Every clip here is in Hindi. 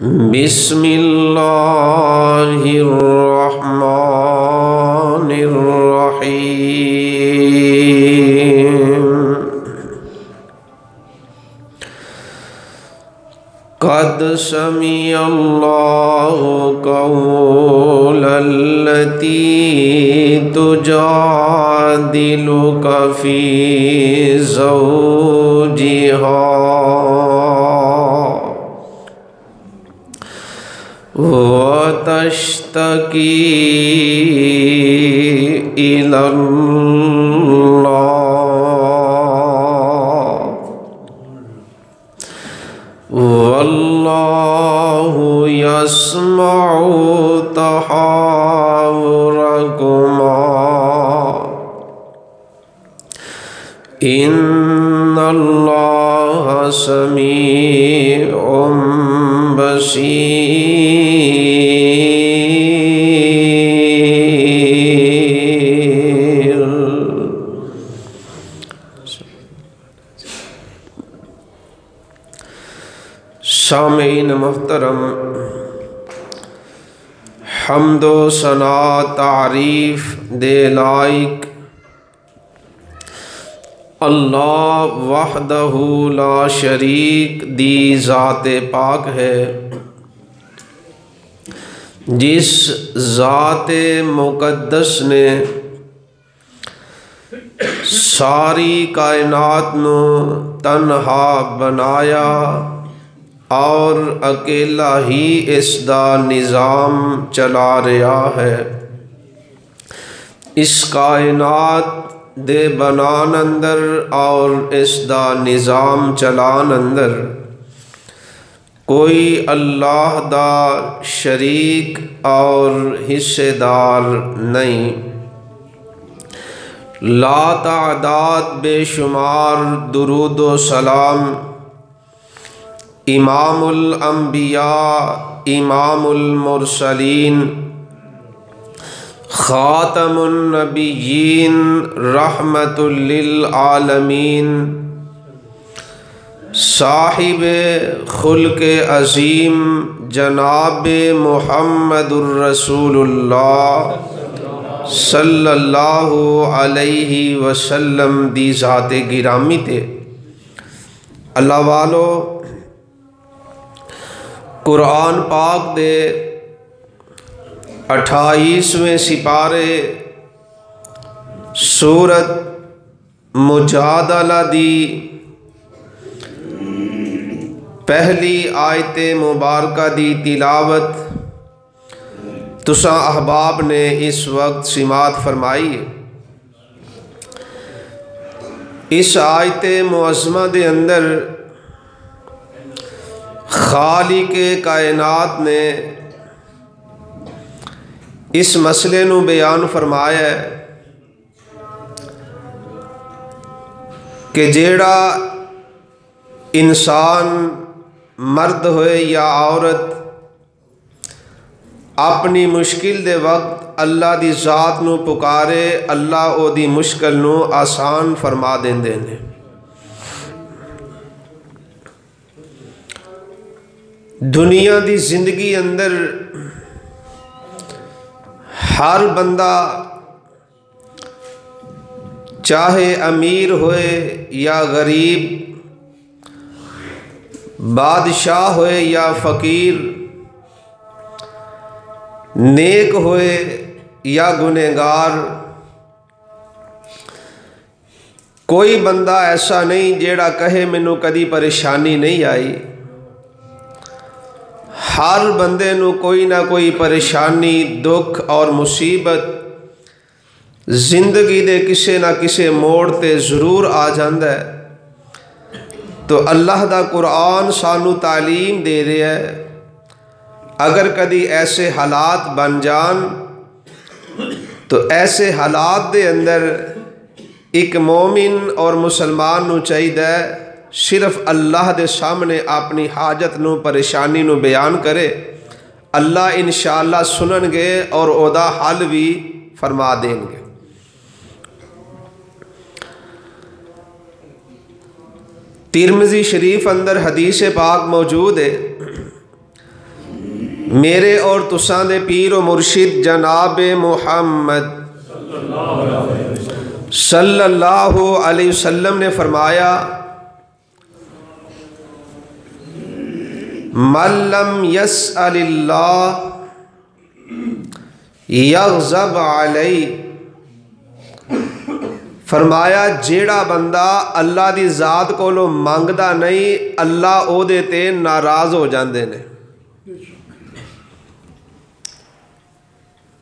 बिस्मिल्लाहिर्रहमानिर्रहीम। क़द समिअल्लाहु क़ौलल्लती तुजादिलुका फ़ी ज़ौजिहा वतश्तकी इलल्लाह वल्लाहु यस्मउ तहावुरकुमा इन्नल्लाह समीउम बसीर। सामीन मुहतरम, हम्दो सना तारीफ दे लाइक अल्लाह वहदहू ला शरीक दी ज़ाते पाक है, जिस ज़ाते मुक़द्दस ने सारी कायनात नू तन्हा बनाया और अकेला ही इसदा निज़ाम चला रहा है। इस कायनात दे बनान अंदर और इसदा निज़ाम चलान अंदर कोई अल्लाह दा शरीक और हिस्सेदार नहीं। ला तादाद बेशुमार दुरूद व सलाम इमामुल अंबिया इमामुल मुरसलीन ख़ातमुन नबिय्यीन रहमतुल लिल आलमीन साहिबे खुल्क़े अज़ीम जनाब मुहम्मदुर रसूलुल्लाह सल्लल्लाहु अलैहि वसल्लम दी ज़ाते गिरामी ते। अल्लाह वालो, कुरान पाक दे 28वें सिपारे सूरत मुजादला दी पहली आयत मुबारका दी तिलावत तुसा अहबाब ने इस वक्त सिमात फरमाई। इस आयत मुअज़्ज़मा दे अंदर खालिक़े कायनात ने इस मसले नू बयान फरमाया है कि जेड़ा इंसान मर्द होए या औरत अपनी मुश्किल दे वक्त अल्लाह दी ज़ात नू पुकारे, अल्लाह ओदी मुश्किल नू आसान फरमा देंदे ने। दुनिया दी जिंदगी अंदर हर बंदा चाहे अमीर होए या गरीब, बादशाह होए या फ़कीर, नेक होए या गुनहगार, कोई बंदा ऐसा नहीं जेड़ा कहे मैनू कदी परेशानी नहीं आई। हर बंदे नू कोई ना कोई परेशानी, दुख और मुसीबत जिंदगी दे किसे ना किसे मोड़ ते ज़रूर आ जांदा है। तो अल्लाह दा कुरान सानू तालीम दे रहा है, अगर कदी ऐसे हालात बन जान तो ऐसे हालात दे अंदर एक मोमिन और मुसलमान नू चाहिए सिर्फ अल्लाह दे सामने अपनी हाजत नू, परेशानी नू बयान करे। अल्लाह इंशाअल्लाह सुननगे और ओदा हल भी फरमा देंगे। तिरमिज़ी शरीफ अंदर हदीस पाक मौजूद है, मेरे और तुसां दे पीर व मुर्शिद जनाब मुहम्मद सल्लल्लाहु अलैहि वसल्लम ने फरमाया, मल्लम यसअलिल्लाह यग़ज़ब अलैहि। फरमाया जेड़ा बंदा अल्लाह दी ज़ात कोलों मंगदा नहीं, अल्लाह ओदे ते नाराज़ हो जाते ने।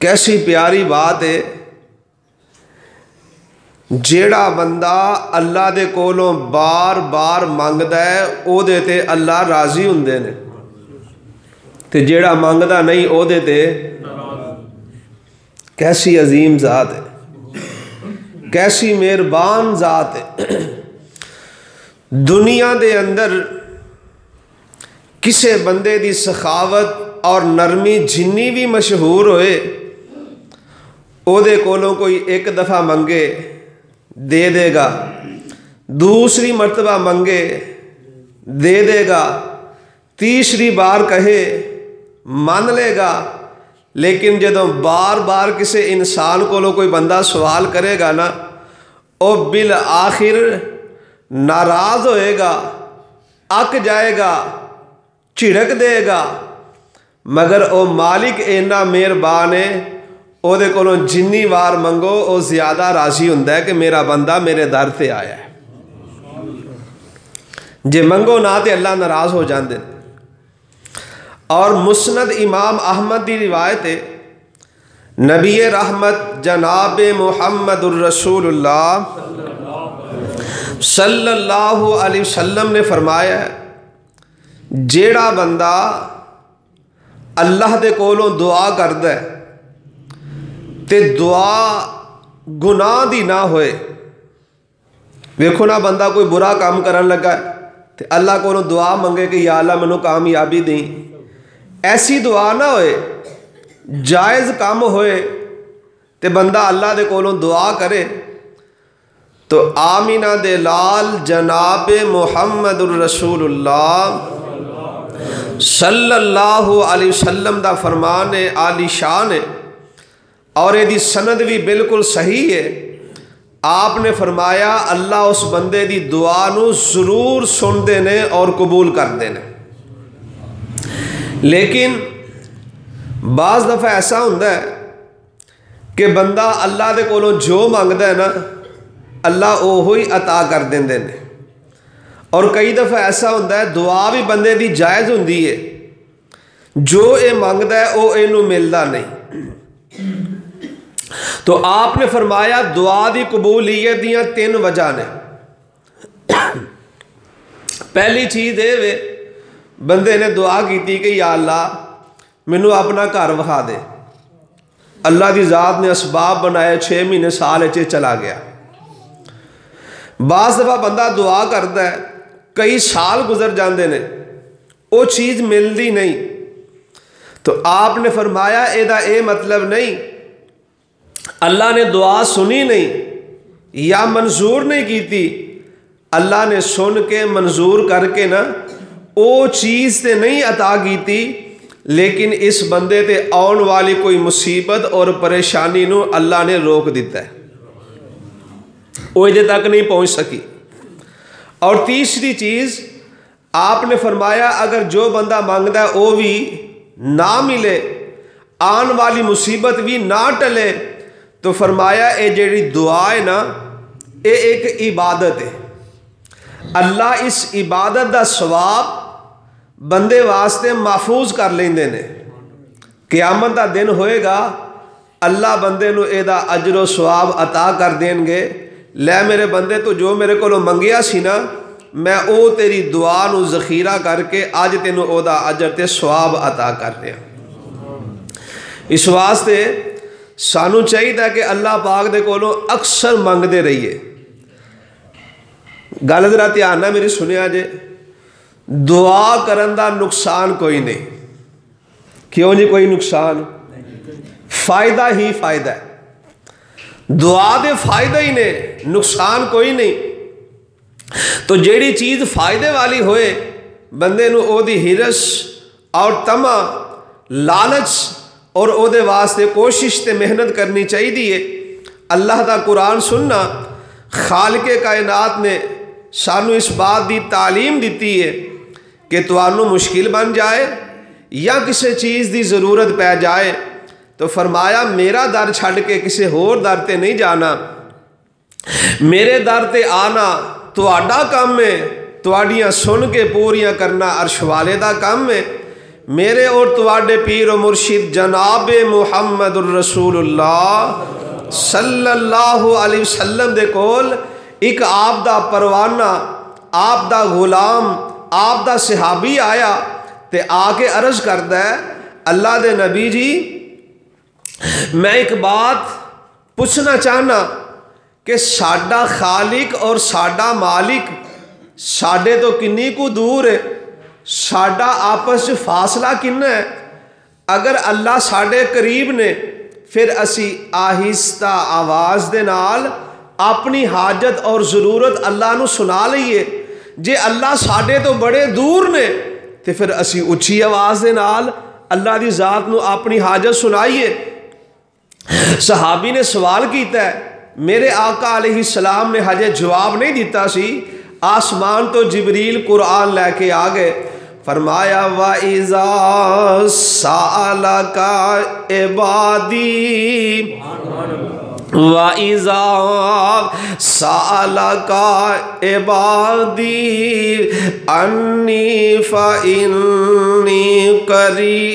कैसी प्यारी बात है, जेड़ा बंदा अल्लाह दे कोलों बार बार मंगदा है ओदे ते अल्लाह राज़ी हुंदे ने, ते जेड़ा मंगदा नहीं ओदे ते। कैसी अजीम ज़ात है, कैसी मेहरबान ज़ात है। दुनिया दे अंदर किसी बंदे दी सखावत और नरमी जिन्नी भी मशहूर होए, ओदे कोलों कोई एक दफ़ा मंगे दे देगा, दूसरी मर्तबा मंगे दे देगा, तीसरी बार कहे मान लेगा। लेकिन जदों बार बार किसी इंसान कोलों कोई बंदा सवाल करेगा ना, ओ बिल आखिर नाराज़ होएगा, अक जाएगा, झिड़क देगा। मगर ओ मालिक इन्ना मेहरबान है, ओदे कोलों जिन्नी बार मंगो ओ ज़्यादा राज़ी हुंदा है कि मेरा बंदा मेरे दर ते आया है। जे मंगो ना तो अल्लाह नाराज़ हो जाते। और मुस्नद इमाम अहमद की रिवायत है, नबी रहमत जनाब मुहम्मदुर रसूलुल्लाह सल्लल्लाहु अलैहि वसल्लम ने फरमाया, जेड़ा बंदा अल्लाह दे कोलों दुआ करदा है ते दुआ गुनाह दी ना होए। वेखो ना, बंदा कोई बुरा काम करन लगा ते अल्लाह कोलों दुआ मंगे कि या अल्लाह मैनू कामयाबी दी, ऐसी दुआ ना होए। जायज़ काम होए ते बंदा अल्लाह दे कोलों दुआ करे तो आमीना दे लाल जनाब मुहम्मदुर रसूलुल्लाह सल्लल्लाहु अलैहि वसल्लम दा फरमान है, आली शान है और यदी सनद भी बिल्कुल सही है। आपने फरमाया अल्लाह उस बंदे दी दुआ नू ज़रूर सुनते ने और कबूल करते ने। लेकिन बाज़ दफ़ा ऐसा होता है कि बंदा अल्लाह दे कोलों जो मंगदा है ना, अल्लाह ओहो ही अता कर देंदे ने। और कई दफ़ा ऐसा होता है दुआ भी बंदे दी जायज़ होंदी है, जो ये मंगदा है वो इनू मिलता नहीं। तो आपने फरमाया दुआ दी कबूलियत दियां 3 वजह ने। पहली चीज़ ये वे, बंदे ने दुआ की कि या अल्लाह मैनू अपना घर विखा दे। अल्लाह की ज़ात ने असबाब बनाए, 6 महीने साल च चला गया। बाज़ दफ़ा बंदा दुआ करता है, कई साल गुजर जाते हैं, वो चीज़ मिलती नहीं। तो आपने फरमाया एदा ये मतलब नहीं अल्लाह ने दुआ सुनी नहीं या मंजूर नहीं की थी, अल्लाह ने सुन के मंजूर करके ना वो चीज़ तो नहीं अता की थी, लेकिन इस बंदे ते आने वाली कोई मुसीबत और परेशानी नू अल्लाह ने रोक दिता है, वो इधर तक नहीं पहुँच सकी। और तीसरी चीज़ आपने फरमाया अगर जो बंदा मांगता है वो भी ना मिले, आने वाली मुसीबत भी ना टले, तो फरमाया ये जेड़ी दुआ है ना, ये एक इबादत है। अल्लाह इस इबादत का सवाब बंदे वास्ते महफूज कर लेंदे ने। क़यामत का दिन होएगा, अल्लाह बंदे नू एदा अजरो सवाब अता कर देंगे। लै मेरे बंदे तो जो मेरे को मंगिया सी ना, मैं वो तेरी दुआ नू ज़खीरा करके अज तेनू ओदा अजर ते सवाब अता कर रहा। इस वास्ते सानू चाहिए कि अल्लाह पाक दे कोलों अक्सर मंगते रहिए। गल जरा ध्यान नाल मेरी सुनिया जे, दुआ करन दा नुकसान कोई नहीं। क्यों जी कोई नुकसान? फायदा ही फायदा है। दुआ दे फायदा ही ने, नुकसान कोई नहीं। तो जेड़ी चीज़ फायदे वाली होए, बंदे नू ओदी हिरस और तमा लालच और ओदे वास्ते कोशिश ते मेहनत करनी चाहिए। अल्लाह दा कुरान सुनना, खालिके कायनात ने सानू इस बात की तालीम दी है कि तुहानू मुश्किल बन जाए या किसी चीज़ की ज़रूरत पै जाए तो फरमाया मेरा दर छड़ के किसी होर दर ते नहीं जाना, मेरे दर ते आना तुहाडा काम है, तुहाडियां सुन के पूरियां करना अर्श वाले दा काम है। मेरे और तुहाडे पीर और मुर्शिद जनाब मुहम्मद रसूलुल्लाह सल्लल्लाहु अलैहि वसल्लम दे कोल एक आप दा परवाना, आप दा गुलाम, आप दा सहाबी आया ते आके अर्ज करदा है, अल्लाह दे नबी जी मैं एक बात पूछना चाहना कि साडा खालिक और साडा मालिक साडे तो किन्नी को दूर है, साडा आपस में फासला किन्ना है। अगर अल्लाह साडे करीब ने फिर असी आहिस्ता आवाज़ दे नाल अपनी हाजत और ज़रूरत अल्लाह नू सुना लईए। जे अल्लाह साडे तो बड़े दूर ने तो फिर असी उच्ची आवाज़ दे नाल अल्लाह दी ज़ात नू अपनी हाजत सुनाइए। सहाबी ने सवाल किया है, मेरे आका अलैहिस्सलाम ने हजे जवाब नहीं दिता सी, आसमान तो जिबरील कुरान लैके आ गए। फरमाया वा इज़ा सालका इबादी वा इज़ा सालका इबादी अन्नी फ़इन्नी करीब।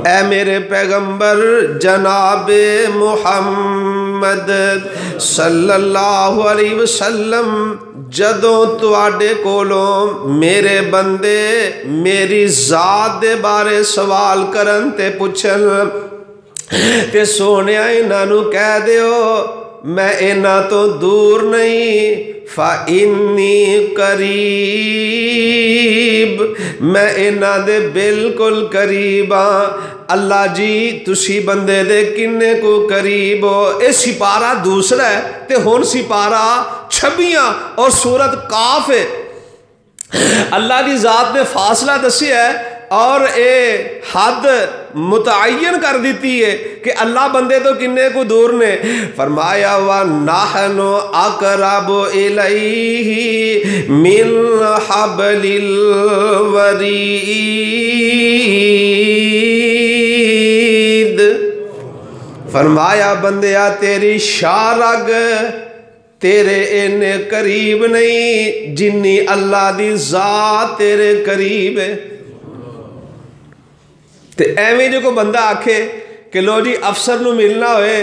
ऐ मेरे पैगंबर जनाबे मुहम्मद सल्लल्लाहु अलैहि वसल्लम जदों तुहाडे कोलों मेरे बंदे मेरी ज़ात दे बारे सवाल करन ते पुछन ते सोनिया इन्हां नू कह दिओ मैं इन्हां तो दूर नहीं, फ़इन्नी करीब, मैं इन्हां दे बिल्कुल करीब हाँ। अल्लाह जी तुसी बंदे दे किन्ने को करीब हो। ये सिपारा दूसरा है ते हुण सिपारा 26 और सूरत काफ है। अल्लाह की ज़ात ने फासला दसिया है और ये हद मुतअय्यन कर दी है कि अल्लाह बंदे तो किन्ने को दूर ने। फरमाया वा नहनु अक़रबु इलैहि मिन हब्लिल वरीद। फरमाया बंदिया तेरी शारग तेरे इन्ने करीब नहीं जिन्नी अल्लाह दी ज़ात तेरे करीब है। तो एवें जो कोई बंदा आखे कि लो जी अफसर नू मिलना होए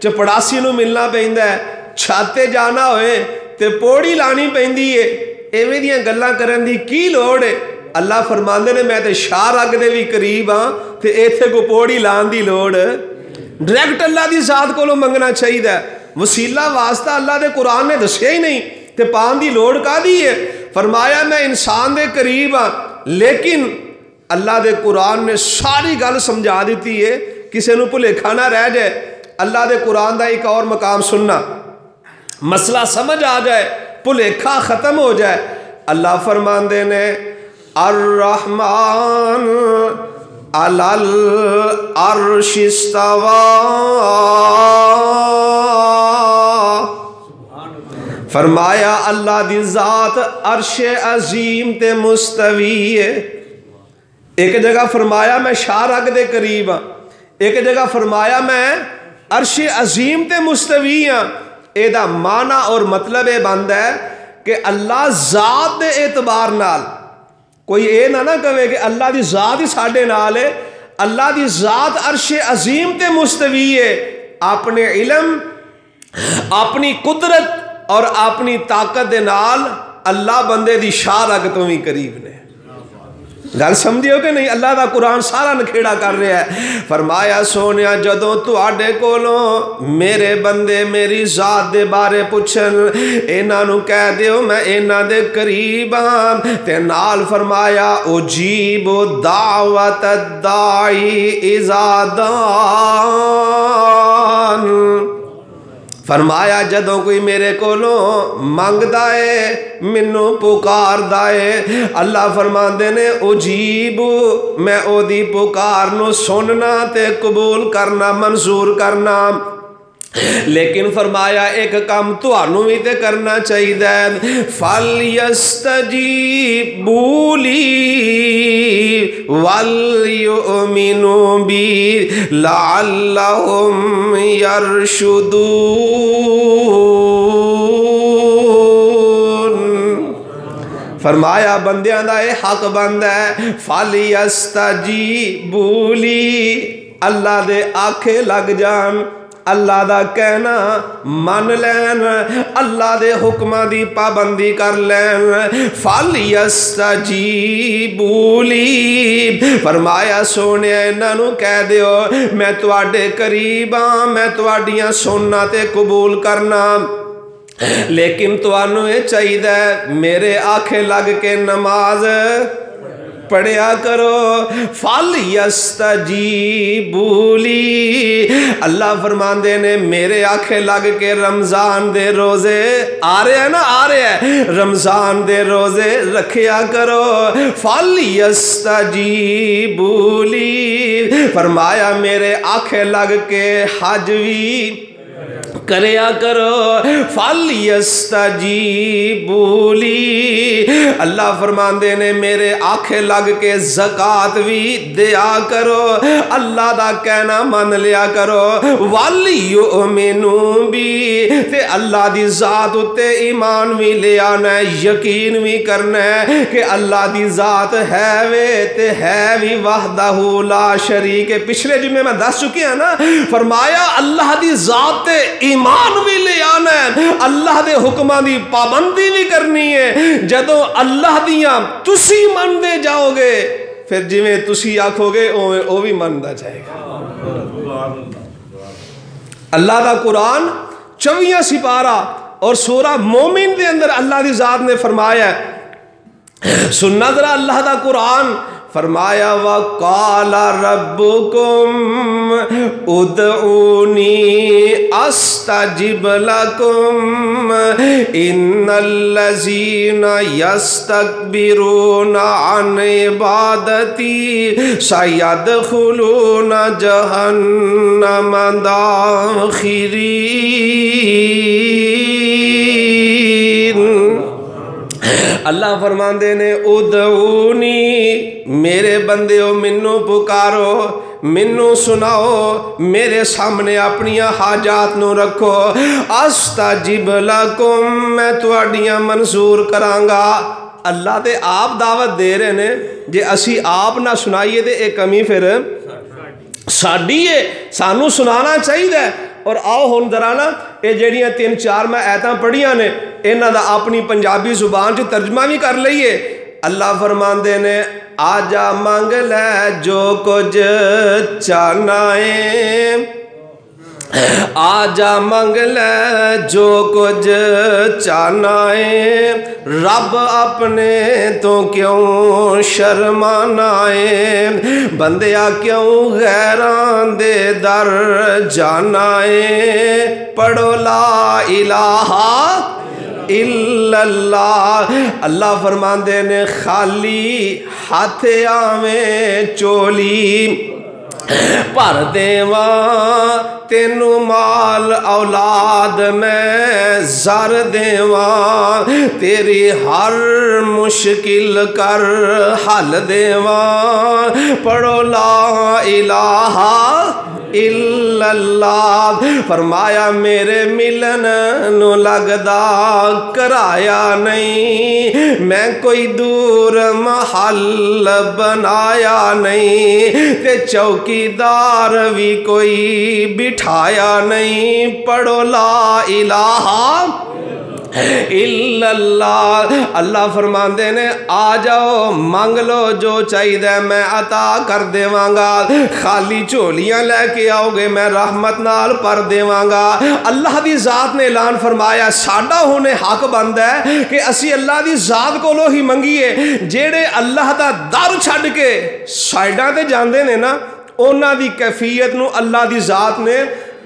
चपड़ासी नू मिलना पैंदा है, छाते जाना होए तो पौड़ी लानी पैंदी है, एवें दियां गल्लां करन दी की लोड़ है। अल्लाह फरमांदे ने मैं तो शाह रग दे भी करीब हाँ तो इत्थे को पौड़ी लान दी लोड़, डायरैक्ट अल्लाह दी ज़ात कोलों मंगना चाहिए। वसीला वास्ता अल्लाह दे कुरान ने दसिया ही नहीं तो पान दी लोड़ कादी है। फरमाया मैं इंसान दे करीब हाँ, लेकिन अल्लाह दे कुरान ने सारी गल समझा दी है, किसी को भुलेखा ना रह जाए। अल्लाह दे कुरान का एक और मकाम सुनना, मसला समझ आ जाए, भुलेखा खत्म हो जाए। अल्लाह फरमांदे ने अर्रहमान अलल अर्श इस्तवा। फरमाया अल्लाह दी ज़ात अर्श अजीम ते मुस्तवी है। एक जगह फरमाया मैं शाह रग दे करीब हाँ, एक जगह फरमाया मैं अर्श अजीम ते मुस्तवी हाँ। एदा माना और मतलब ये बनता है कि अल्लाह ज़ात दे एतबार नाल कोई ये ना कहे कि अल्लाह दी ज़ात ही साडे नाल है। अल्लाह दी ज़ात अर्श अजीम ते मुस्तवी है। अपने इल्म अपनी कुदरत और अपनी ताकत दे नाल अल्लाह बंदे दी शाह रग तो भी करीब ने। गल समझियो कि नहीं? अल्लाह का कुरान सारा नखेड़ा कर रहा है। फरमाया सोनिया जदों तुहाडे कोलों मेरे बंदे मेरी ज़ात दे बारे पुछन इन्हां नू कह दिओ मैं इन्हां दे करीब हाँ ते नाल फरमाया उजीबु दावत दाई इज़ा दान। फरमाया जदों कोई मेरे कोलों मंगदा है मैनू पुकारदा है अल्लाह फरमांदे ने उजीब मैं ओदी पुकार नू सुनना ते कबूल करना मंजूर करना। लेकिन फरमाया एक काम तुहानू भी ते करना चाहिए फल यस्तजीबू ली वल युमिनू बी लअल्लहुम यरशुदून। फरमाया बंदियां दा ये हक बनदा है फल यस्तजीबू ली अल्लाह दे आखे लग जान अल्लाह दा कहना मन लैन अल्लाह दे हुक्मां दी पाबंदी कर लैन। फल यस्तजीबू ली फरमाया सोने इन्हां नू कह दियो मैं तुहाडे करीब हाँ मैं तुहाडियां सुनना ते कबूल करना। लेकिन तुहानू ये चाहिए मेरे आखे लग के नमाज पढ़िया करो। फल यस्तजीबू ली अल्लाह फरमांदे ने मेरे आखे लग के रमजान दे रोजे आ रहे हैं ना आ रहे हैं रमजान दे रोजे रखिया करो। फल यस्तजीबू ली फरमाया मेरे आखे लग के हज भी करया करो। फल यस्तजीबू ली अल्लाह फरमांदे ने मेरे आखे लग के ज़कात भी दिया करो अल्लाह दा कहना मन लिया करो। वल युमिनू बी ते अल्लाह दी ज़ात उत्ते ईमान भी ले आना यकीन भी करना है कि अल्लाह दी ज़ात है वे ते है भी वहदहू ला शरीक। पिछले जुम्मे मैं दस चुके हैं ना फरमाया अल्लाह दी ज़ात ते ईमान भी ले आना है अल्लाह दे हुक्मां दी पाबंदी भी करनी है। जदों अल्लाह दियां तुसी मनदे जाओगे फिर जिवें तुसी आखोगे उवें ओ भी मनदा जाएगा। अल्लाह दा कुरान 24 सिपारा और सूरा मोमिन दे अंदर अल्लाह दी जात ने फरमाया सुनना जरा अल्लाह दा कुरान फरमाया वकाला रब्बुकुम उदऊनी अस्तजिब लकुम इन्नल्लज़ीना यस्तकबिरूना अन इबादती सयदखुलूना जहन्नम दाखिरीन। अल्लाह फरमांदे ने उदऊनी मेरे बंदे मैनू पुकारो मैनू सुनाओ मेरे सामने अपनियां हाजात नू रखो। अस्ताजिब लकुम मैं तुहाडियां मंजूर करांगा। अल्लाह ते आप दावत दे रहे ने जे असी आप ना सुनाइए तो एक कमी फिर साडी है सानू सुनाना चाहिए। और आओ हुण जरा ना ये जड़ियाँ 3-4 मैं ऐतां पढ़ियां ने इन्हां दा अपनी पंजाबी जुबान च तर्जमा भी कर लईए। अल्लाह फरमांदे ने आजा मंग लै जो कुछ चाहना है आजा मंग ले जो कुछ चाहना है रब अपने तो क्यों शर्माना है बंदिया क्यों गैरां दे दर जाना है पढ़ो ला इलाहा इल्लल्लाह। अल्लाह फरमांदे ने खाली हाथ आवें चोली भर देवा तेनू माल औलाद मैं जर देवा तेरी हर मुश्किल कर हल देवा पढ़ो ला इलाहा इल्लल्लाह। फरमाया मेरे मिलन नु लगदा कराया नहीं मैं कोई दूर महल बनाया नहीं ते चौकीदार भी कोई बिठाया नहीं पढ़ो ला इलाहा इल्लल्लाह। अल्लाह फरमांदे ने आ जाओ मंग लो जो चाहिए मैं अता कर देवांगा खाली झोलियां लेके आओगे मैं रहमत नाल भर देवांगा। अल्लाह दी जात ने ऐलान फरमाया साडा हुणे हक बनदा है कि असी अल्लाह दी जात कोलों ही मंगीए। जेड़े अल्लाह दा दर छड्ड के साइडां ते जांदे ने ना उन्हां दी कैफियत नूं अल्लाह दी जात ने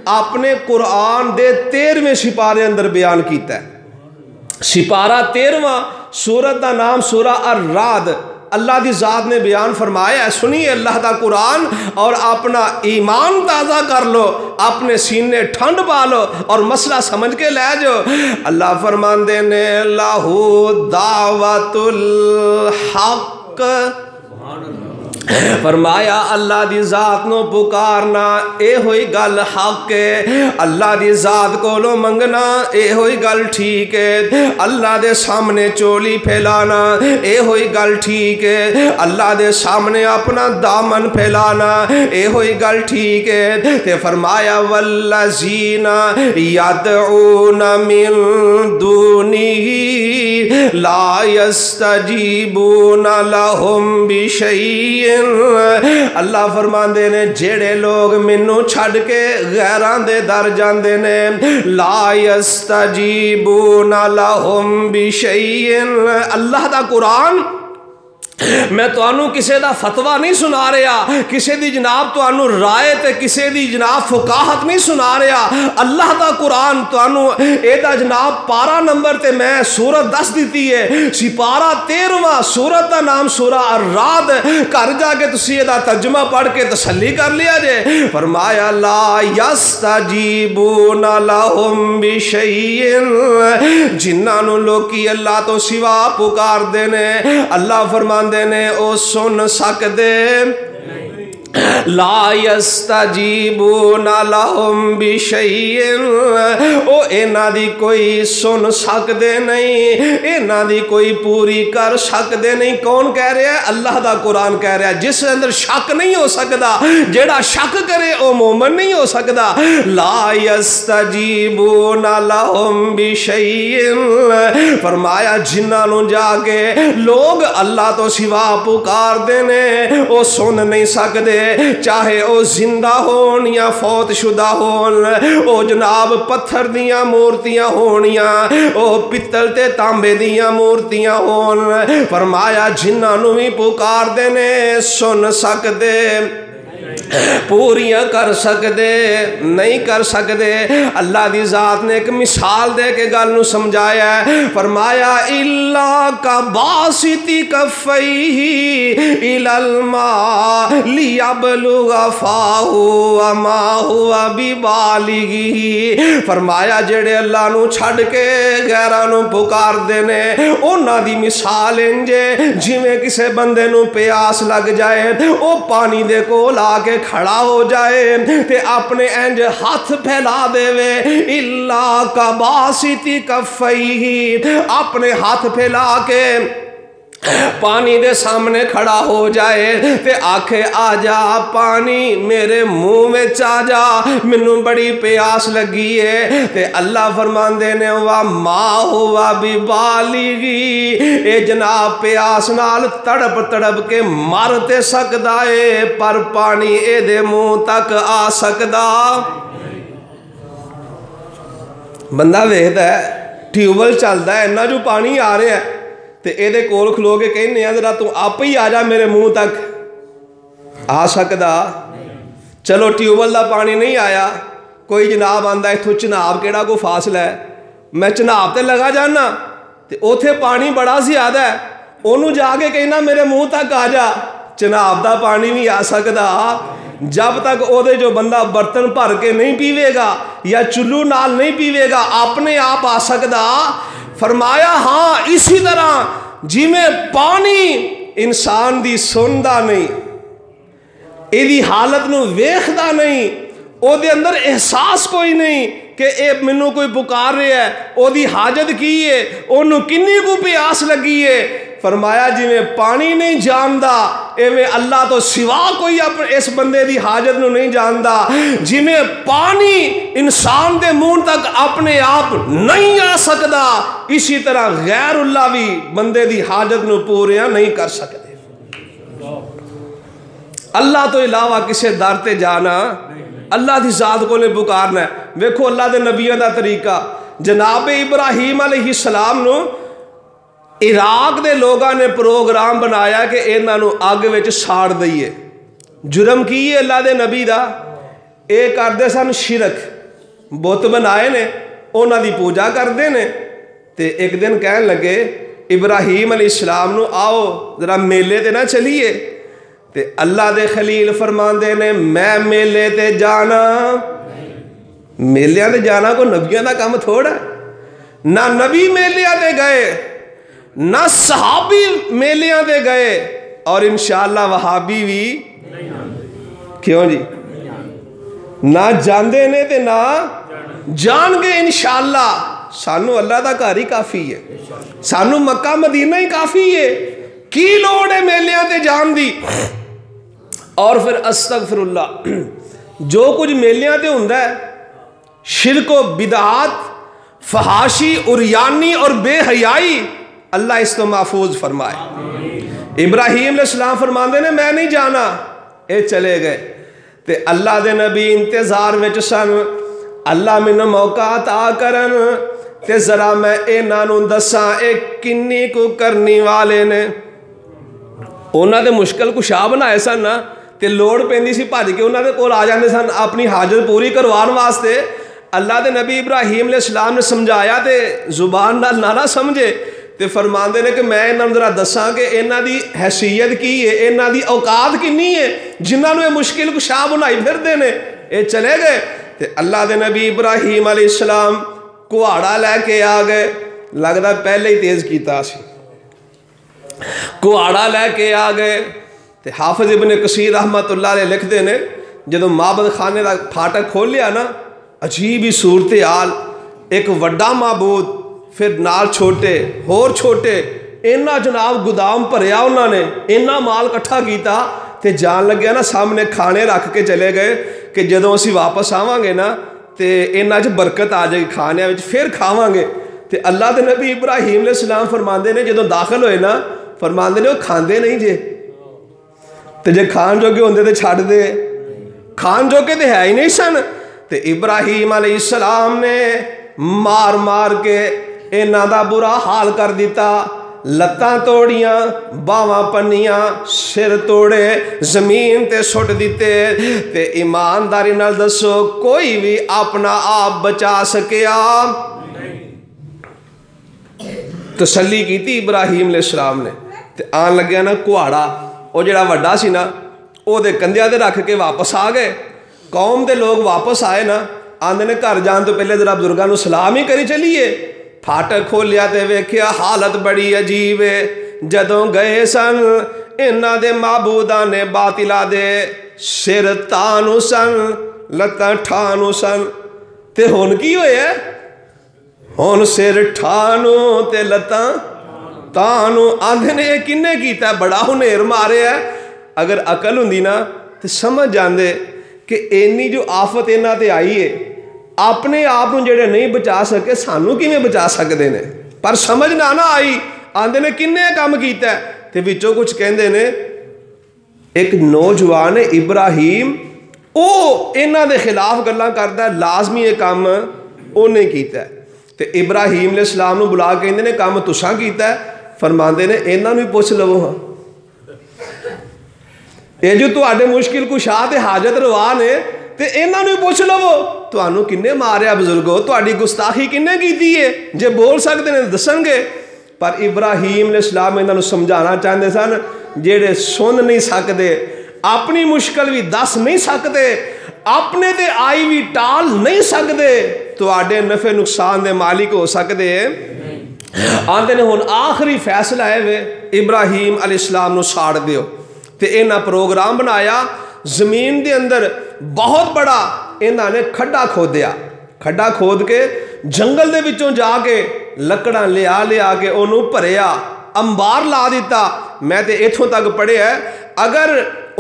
अपने कुरान दे 13वें सिपारे अंदर बयान किया है। सिपारा 13वां, सूरत का नाम सूरा अर-राद। अल्लाह की ज़ात ने बयान फरमाया, सुनिए अल्लाह का कुरान और अपना ईमान ताज़ा कर लो, अपने सीने ठंड पा लो और मसला समझ के ले जाओ। अल्लाह फरमाते ने लाहू दावतुल हक, फरमाया अल्लाह दी ज़ात नो पुकारना ए होई गल हक है, अल्लाह दी ज़ात कोलों मंगना ए होई गल ठीक है, अल्लाह दे सामने चोली फैलाना ए होई गल ठीक है, अल्लाह दे सामने अपना दामन फैलाना ए होई गल ठीक है। ते फरमाया वल्लज़ीना यदऊना मिन दूनिही ला यस्तजीबूना लहुम बिशैइन। अल्लाह फरमाते ने जेड़े लोग मैनू छड़ के गैरां दे दर जांदे ने, ला यस्तजीबूना लहुम बिशैइन। अल्लाह दा कुरान मैं तुहानू किसी का फतवा नहीं सुना रहा, किसी की जनाब तुहानू राय ते किसी की जनाब फुकाहत नहीं सुना रहा। अल्लाह का कुरान तुहानू एदा जनाब पारा नंबर ते मैं सूरत दस दी है, सिपारा 13वां, सूरत का नाम सूरा अर-राद। घर जाके तुसी एदा तर्जुमा पढ़ के तसल्ली कर लिया जे। फरमाया ला यस्तजीबूना लहुम बिशैइन, जिन्हां लोकी अल्लाह तो सिवा पुकारदे ने, अल्लाह फरमा ने ओ सुन सकदे, ला यस्तजीबूना लहुम बिशैइन, ओ इन्हां दी कोई सुन सकदे नहीं, इन्हां दी कोई पूरी कर सकदे नहीं। कौन कह रहा है? अल्लाह दा कुरान कह रहा है, जिस अंदर शक नहीं हो सकता, जेड़ा शक करे ओ मोमन नहीं हो सकता। ला यस्तजीबूना लहुम बिशैइन, फरमाया जिन्हां नूं जाके लोग अल्लाह तो सिवा पुकारदे ने ओ सुन नहीं सकदे, चाहे ओ जिंदा होन या फौत शुदा होन, ओ जनाब पत्थर दियां मूर्तियां होनियां, ओ पित्तल ते तांबे दियां मूर्तियां होन। फरमाया जिन्हां नूं भी पुकारदे ने सुन सकदे, पूरियां कर सकदे नहीं कर सकदे। अल्लाह दी ज़ात ने एक मिसाल दे के गल नूं समझाया है। फरमाया इल्ला का बासिती कफ़ैही इलल मा लियबलुगा फाहु वमा हुवा बिबालिगी। फरमाया जेड़े अल्लाह नूं छड़ के गैरां नूं पुकारदे ने, उन्हां दी मिसाल इंजे जिवें किसे बंदे नूं प्यास लग जाए, ओ पानी दे कोल आके खड़ा हो जाए ते अपने इंज हाथ फैला देवे, इल्ला का बासिती कफ़ैही, अपने हाथ फैला के पानी दे सामने खड़ा हो जाए ते आखे आ जा पानी मेरे मुंह में आ जा, मैनू बड़ी प्यास लगी है। ते अल्लाह फरमांदे ने वा मा हुआ बिबालिगी, ए जनाब प्यास नाल तड़प तड़प के मर ते सकदा है, पर पानी एदे मुंह तक आ सकदा। बंदा वेखदा है ट्यूबवेल चलदा है, इन्ना जो पानी आ रहा है ते एदे कोल खलो के कहने जरा तू आप ही आ जा मेरे मुंह तक, आ सकदा? चलो ट्यूबवेल का पानी नहीं आया, कोई जनाब आंदा इथों चनाब केड़ा को फासला है, मैं चनाब ते लगा जाना ते उथे पानी बड़ा ज्यादा है, ओनू जाके कहना मेरे मुंह तक आ जा, चनाब का पानी भी आ सकदा। जब तक ओदे जो बंदा बर्तन भर के नहीं पीवेगा या चुल्लू नाल नहीं पीवेगा, अपने आप आ सकदा। फरमाया हाँ इसी तरह जिमें पानी इंसान दी सुनदा नहीं, एदी हालत नूं वेखदा नहीं, ओदे अंदर एहसास कोई नहीं कि ए मैनू कोई पुकार रहा है, ओदी हाजत की है, ओनू किन्नी को प्यास लगी है। फरमाया जिमें पानी नहीं जानदा, एवें अल्लाह तो सिवा कोई अपने इस बंदे की हाजत नूं नहीं जानदा। जिमें पानी इंसान के मुंह तक अपने आप नहीं आ सकता, इसी तरह गैरुल्लाह भी बंदे की हाजत नूं पूरियां नहीं कर सकते। अल्लाह तो इलावा किसी दर ते जाना, अल्लाह की ज़ात को पुकारना है। वेखो अल्लाह के नबियों का तरीका, जनाब इब्राहीम अलैहिस्सलाम नूं इराक के लोगों ने प्रोग्राम बनाया कि इन्हों अग में साड़ दईए। जुर्म की है अल्लाह के नबी का? ये करते सन शिरक, बुत बनाए ने, उन्हां दी पूजा करते हैं। तो एक दिन कह लगे इब्राहीम अलैहिस्सलाम नूं, आओ जरा मेले ते ना चलीए। तो अल्लाह दे खलील फरमाते ने, मैं मेले ते जाना, मेलियां ते जाना कोई नबियां दा काम थोड़ा। ना नबी मेलियां ते गए, ना सहाबी मेलियां ते गए, और इंशाअल्लाह वहाबी भी क्यों जी ना जाते ने ते ना जाणगे इंशाअल्लाह। सानू अल्लाह दा घर ही काफ़ी है, सानू मक्का मदीना ही काफ़ी है, की लोड़ है मेलियां ते जान दी। और फिर अस्तगफिरुल्लाह, जो कुछ मेलियां ते हुंदा है, शिरक बिदात, फहाशी, उरियानी और बेहयाई, अल्लाह इसको महफूज फरमाए। इब्राहीम अलैहिस्सलाम फरमाते ने मैं नहीं जाना, ये चले गए। ते अल्लाह दे नबी इंतजार विच सन, अल्लाह मैनूं मौका अता करन ते जरा मैं इन्हां नूं दसां ये किन्नी को करनी वाले ने। उन्हां दे मुश्किल कुशा बनाए सन ना, ते लोड़ पैंदी सी भज के उन्हां दे कोल आ जांदे सन अपनी हाजत पूरी करवाने वास्ते। अल्लाह दे नबी इब्राहीम अलैहिस्सलाम ने समझाया ते जुबान नाल ना समझे, तो फरमाते ने कि मैं इन्हां नूं जरा दसां कि इन्हां दी हैसीयत की है, इन्हां दी औकात किन्नी है, जिन्हां नूं मुश्किल कुशा बनाई फिरदे ने। ये चले गए तो अल्लाह दे नबी इब्राहीम अलैहिस्सलाम कुहाड़ा लैके आ गए, लगता पहले ही तेज़ किया सी, कुहाड़ा लैके आ गए। तो हाफिज इब्न कसीर रहमतुल्लाह अलैह लिखते हैं, जदों माबद खाने का फाटक खोलिया ना, अजीब ही सूरत हाल, एक वड्डा माबूद, फिर नाल छोटे होर छोटे, इन्ना जनाब गोदाम भरिया उन्होंने, इन्ना माल इकट्ठा किया। तो जान लग्या ना सामने खाने रख के चले गए कि जदों असीं वापस आवांगे ना तो इन्हां च बरकत आ जाएगी, खाने में फिर खावांगे। तो अल्लाह के नबी इब्राहीम अलैहिस्सलाम फरमाते ने, जदों दाखिल होए ना, फरमाते ने वो खाते नहीं जे, तो जे खान जोगे होंदे तो छड्ड दे, खान जोगे तो है ही नहीं सन। तो इब्राहीम अलैहिस्सलाम ने मार मार के इन्हां दा बुरा हाल कर दिता, लत्तां तोड़ियां, बावां पन्नियां, सिर तोड़े, जमीन ते सुट दिते। ते ईमानदारी नाल दसो कोई भी अपना आप बचा सकिया? तसल्ली की इब्राहीम अलैहिस्सलाम ने। ते आन लग्या ना कुहाड़ा, वो जिहड़ा वड्डा सी ना, ओहदे कंधियां ते रख के वापस आ गए। कौम के लोग वापस आए ना, आंदे ने घर जान तो पहले जरा बुजुर्गों को सलाम ही करी चलीए। फाटक खोलिया तो वेख्या हालत बड़ी अजीब है। जदों गए सन इन्हां दे माबूदां ने बातिला दे सिर तानू सन, लत्तां ठानू सन। ते हुण की होया? हुण सिर ठानू ते लत्तां तानू। आंदे ने किन्ने कीता? बड़ा हुनेर मारे है। अगर अकल हुंदी ना तो समझ जाते कि इन्नी जो आफत इन्हां ते आई है, अपने आप को जेड़े नहीं बचा सके सानू किवें बचा सकते हैं? पर समझ ना आई, आंदे ने किन्ने काम किया? ते विचों कुछ कहते ने, एक नौजवान है इब्राहीम, वो इन्हां दे खिलाफ गल्लां करदा, लाजमी ये काम उन्हें किया। तो इब्राहीम अलैहिस्सलाम नूं बुला के कहंदे ने काम तुसां कीता? फरमांदे ने इन्हां नूं पुछ लवो, हाँ ये जो तुहाडे मुश्किल कुशा ते हाजत रवा ने, तो इन्हां नूं पुछ लवो तुहानू किन्ने मारिया बुजुर्गो, तुहाडी गुस्ताखी किन्ने कीती है? जे बोल सकते हैं दसणगे। पर इब्राहीम अलैहिस्सलाम इन्हां नूं समझाना चाहते सन, जेड़े सुन नहीं सकते, अपनी मुश्किल भी दस नहीं सकते, अपने ते आई भी टाल नहीं सकते, तुहाडे नफे नुकसान दे मालिक हो सकते हैं। आंदे ने हुण आखिरी फैसला है वे इब्राहीम अलैहिस्सलाम नूं साड़ दिओ। ते इन्हां प्रोग्राम बनाया, जमीन के अंदर बहुत बड़ा इन्होंने खड्डा खोदिया। खड्डा खोद के जंगल के विचों जाके लकड़ां लिया के उन्होंने भरिया, अंबार ला दिता। मैं तो इत्थों तक पढ़िया, अगर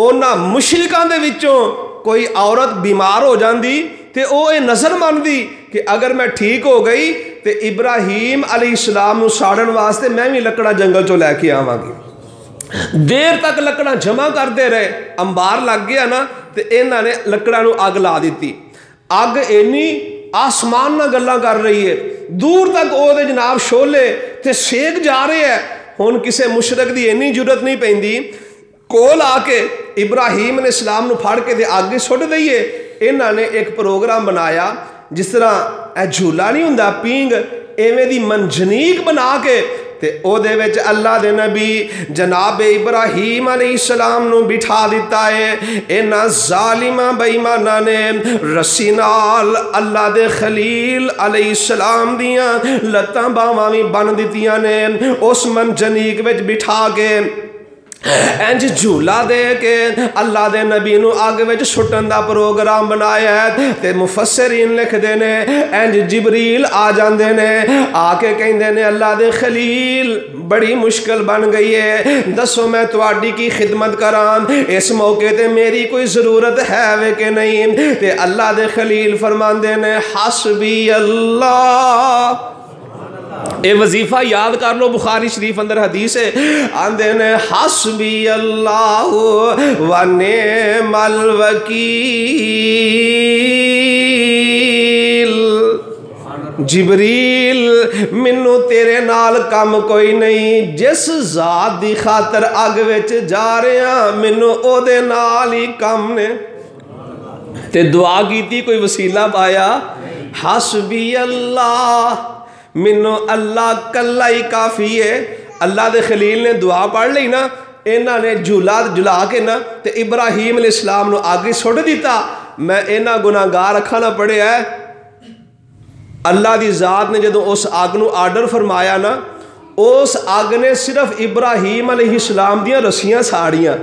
उन्हां मुशरिकां दे विचों कोई औरत बीमार हो जाती तो वो ये नज़र मानती कि अगर मैं ठीक हो गई तो इब्राहीम अलैहिस्सलाम नूं साड़न वास्ते मैं भी लकड़ां जंगल चों लैके आवांगी। देर तक लकड़ां जमा करते रहे, अंबार लग गया ना तो इन्होंने लकड़ां नूं अग ला दी। अग इन्नी आसमान नाल गल्लां कर रही है, दूर तक ओहदे जनाब शोले ते सेक जा रहे हैं। हुण किसी मुशरक की इन्नी जरूरत नहीं पैंदी, कोल आके इब्राहीम अलैहिस्सलाम नूं फड़ के ते अग सुट दईए। इन्होंने एक प्रोग्राम बनाया, जिस तरह ए झूला नहीं हुंदा पींग, एवें दी मंजनीक बना के ते ओदे विच अल्लाह दे नबी जनाब इब्राहीम अलैहिस्सलाम नू बिठा दिता है। इन्हां जालिमा बेईमाना ने रस्सी नाल अल्लाह दे खलील अलैहिस्सलाम दियां लत्तां बावां भी बन दित्तियां ने। उस मंजनीक विच बिठा के इंज झूला दे के अल्लाह दे नबी नू अग विच सुट्टन दा प्रोग्राम बनाया है। ते मुफस्सिरीन लिखदे ने इंज जिबरील आ जांदे ने, आके कहंदे ने अल्लाह दे खलील बड़ी मुश्किल बन गई है, दसो मैं तुहाडी की खिदमत करां, इस मौके ते मेरी कोई ज़रूरत है वे कि नहीं। ते अल्लाह दे खलील फरमांदे ने हस्बी अल्लाह। ये वजीफा याद कर लो, बुखारी शरीफ अंदर हदीस है, आंदे ने हस्बी अल्लाह व निअमल वकील। जिबरील मैनू तेरे नाल कम कोई नहीं, जिस जात दी खातर अग विच जा रहा मैनू ओदे नाल ही कम ने। ते दुआ कीती, कोई वसीला पाया, हस्बी अल्लाह, मैनू अल्लाह कल्ला ही काफ़ी है। अल्लाह दे खलील ने दुआ पढ़ ली ना, इन्हों ने झूला झुला के ना ते इब्राहीम अलैहिस्सलाम नू आगे सुट दिता। मैं इन्हां गुनाहगार अखां ना पढ़िया है, अल्लाह दी ज़ात ने जदों उस अग नू आर्डर फरमाया ना, उस अग ने सिर्फ इब्राहीम अलैहिस्सलाम दियां रस्सियां साड़ियां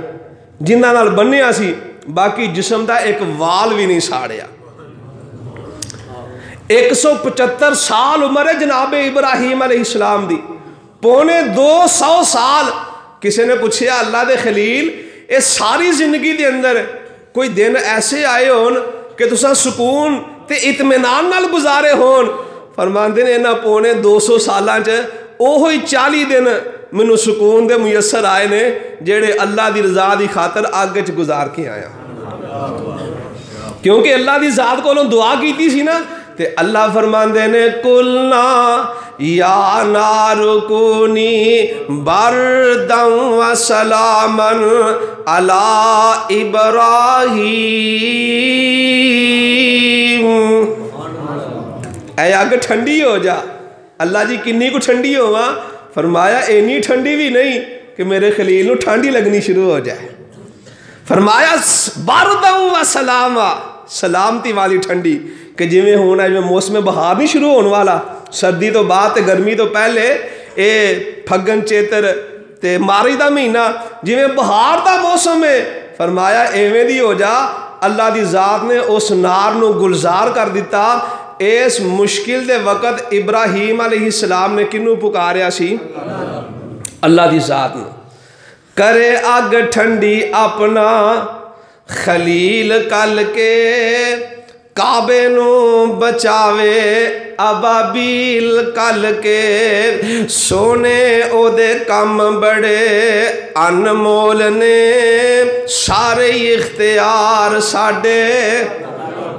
जिन्हां नाल बन्निया सी, बाकी जिस्म दा एक वाल भी नहीं साड़िया। 175 साल उम्र है जनाब इब्राहीम अलैहिस्सलाम दी, पौने 200 साल। किसी ने पूछा अल्लाह दे खलील, ये सारी जिंदगी दे अंदर कोई दिन ऐसे आए होन कि तुसां सुकून ते इत्मीनान नाल गुजारे होन? फरमांदे ने इन्हां पौने 200 सालां च ओहो ही 40 दिन मैनू सुकून दे मुयसर आए ने, जेड़े अल्लाह दी रज़ा दी खातर अग च गुजार के आया। क्योंकि अल्लाह दी ज़ात कोलों दुआ कीती सी ना, ते अल्लाह फरमांदे ने कुलना या नारुकुनी बरदम व सलामन अला इब्राहीम। ऐ अग ठंडी हो जा। अल्लाह जी किन्नी को ठंडी होवा? फरमाया इन्नी ठंडी भी नहीं कि मेरे खलील नू ठंडी लगनी शुरू हो जाए। फरमाया बरदम व सलामा, सलामती वाली ठंडी, कि जिमें होना जिमें मौसम बहार नहीं शुरू होने वाला, सर्दी तो बाद ते गर्मी तो पहले ये फग्गन चेतर ते मारी का महीना जिमें बहार का मौसम है। फरमाया एवें दी हो जा। अल्लाह दी ज़ात ने उस नार नू गुलजार कर दिता। इस मुश्किल दे वक़्त इब्राहीम अलैहिस्सलाम ने किनू पुकारिया सी? अल्लाह दी ज़ात ने। करे अग ठंडी अपना खलील कल के, काबे नू बचावे अबाबील कल के, सोने ओदे कम बड़े अनमोल ने, सारे इख्तियार साडे,